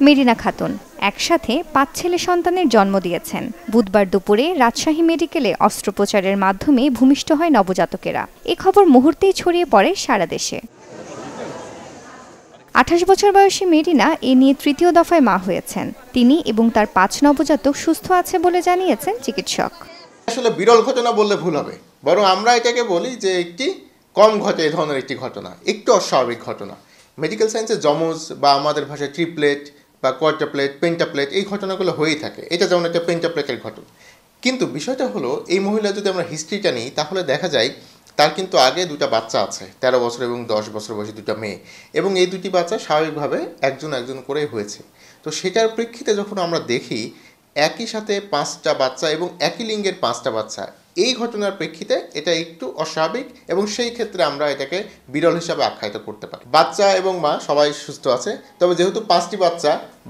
মেরিনা খাতুন একসাথে ৫ ছেলে সন্তানের জন্ম দিয়েছেন। বুধবার দুপুরে রাজশাহী মেডিকেলে অস্ত্রোপচারের মাধ্যমে ভূমিষ্ঠ হয় নবজাতকেরা। এ খবর মুহূর্তেই ছড়িয়ে পড়ে সারা দেশে। ২৮ বছর বয়সী মেরিনা এ নিয়ে তৃতীয় দফায় মা হয়েছেন। তিনি এবং তার ৫ নবজাতক সুস্থ আছে বলে জানিয়েছেন চিকিৎসক। আসলে বিরল ঘটনা বললে ভুল হবে, বরং আমরা এটাকে বলি যে একটি কম ঘটে এ ধরনের একটি ঘটনা, একটু অস্বাভাবিক ঘটনা। মেডিকেল সায়েন্সে যমজ বা আমাদের ভাষায় ট্রিপলেট বা কোয়াড্রাপ্লেট, পেন্টাপ্লেট এই ঘটনাগুলো হয়েই থাকে। এটা যেমন একটা পেন্টাপ্লেটের ঘটনা। কিন্তু বিষয়টা হলো এই মহিলা যদি আমরা হিস্ট্রিটা নিই তাহলে দেখা যায় তার কিন্তু আগে দুটা বাচ্চা আছে, 13 বছর এবং 10 বছর বয়সী দুটা মেয়ে, এবং এই দুটি বাচ্চা স্বাভাবিকভাবে একজন করেই হয়েছে। তো সেটার প্রেক্ষিতে যখন আমরা দেখি একই সাথে 5টা বাচ্চা এবং একই লিঙ্গের 5টা বাচ্চা, এই ঘটনার প্রেক্ষিতে এটা একটু অস্বাভাবিক এবং সেই ক্ষেত্রে আমরা এটাকে বিরল হিসাবে আখ্যায়িত করতে পারি। বাচ্চা এবং মা সবাই সুস্থ আছে, তবে যেহেতু 5টি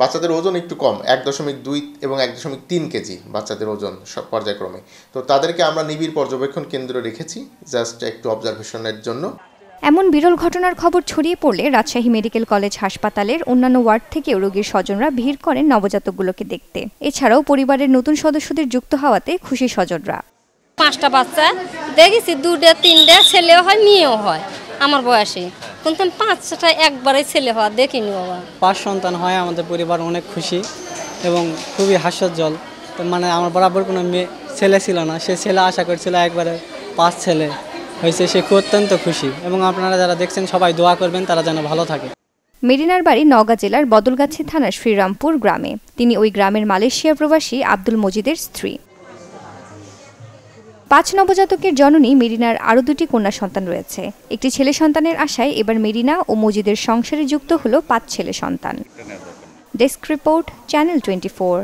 বাচ্চাদের ওজন একটু কম, 1.2 এবং 1.3 কেজি বাচ্চাদের ওজন সব পর্যায়ক্রমে, তো তাদেরকে আমরা নিবিড় পর্যবেক্ষণ কেন্দ্রে রেখেছি জাস্ট একটু অবজারভেশনের জন্য। এমন বিরল ঘটনার খবর ছড়িয়ে পড়লে রাজশাহী মেডিকেল কলেজ হাসপাতালের অন্যান্য ওয়ার্ড থেকে রোগীর স্বজনরা ভিড় করেন নবজাতকগুলোকে দেখতে। এছাড়াও পরিবারের নতুন সদস্যদের যুক্ত হওয়াতে খুশি স্বজনরা। 5টা বাচ্চা দেখেছি, 2টা 3টা ছেলেও হয় মেয়েও হয় আমার বয়সে, কিন্তু 5টা একবারে ছেলে হওয়া দেখিনি বাবা। 5 সন্তান হয় আমাদের পরিবার, অনেক খুশি এবং খুবই হাস্যোজ্জ্বল। মানে আমার বরাবর কোনো মেয়ে ছেলে ছিল না, সে ছেলে আশা করছিল, একবারে 5 ছেলে হয়েছে, সে অত্যন্ত খুশি। এবং আপনারা যারা দেখছেন সবাই দোয়া করবেন তারা যেন ভালো থাকে। মেরিনার বাড়ি নওগাঁ জেলার বদলগাছি থানার শ্রীরামপুর গ্রামে। তিনি ওই গ্রামের মালয়েশিয়া প্রবাসী আব্দুল মজিদের স্ত্রী। 5 নবজাতকের জননী মেরিনার আরও 2টি কন্যা সন্তান রয়েছে। একটি ছেলে সন্তানের আশায় এবার মেরিনা ও মজিদের সংসারে যুক্ত হলো 5 ছেলে সন্তান। Desk report, channel 24।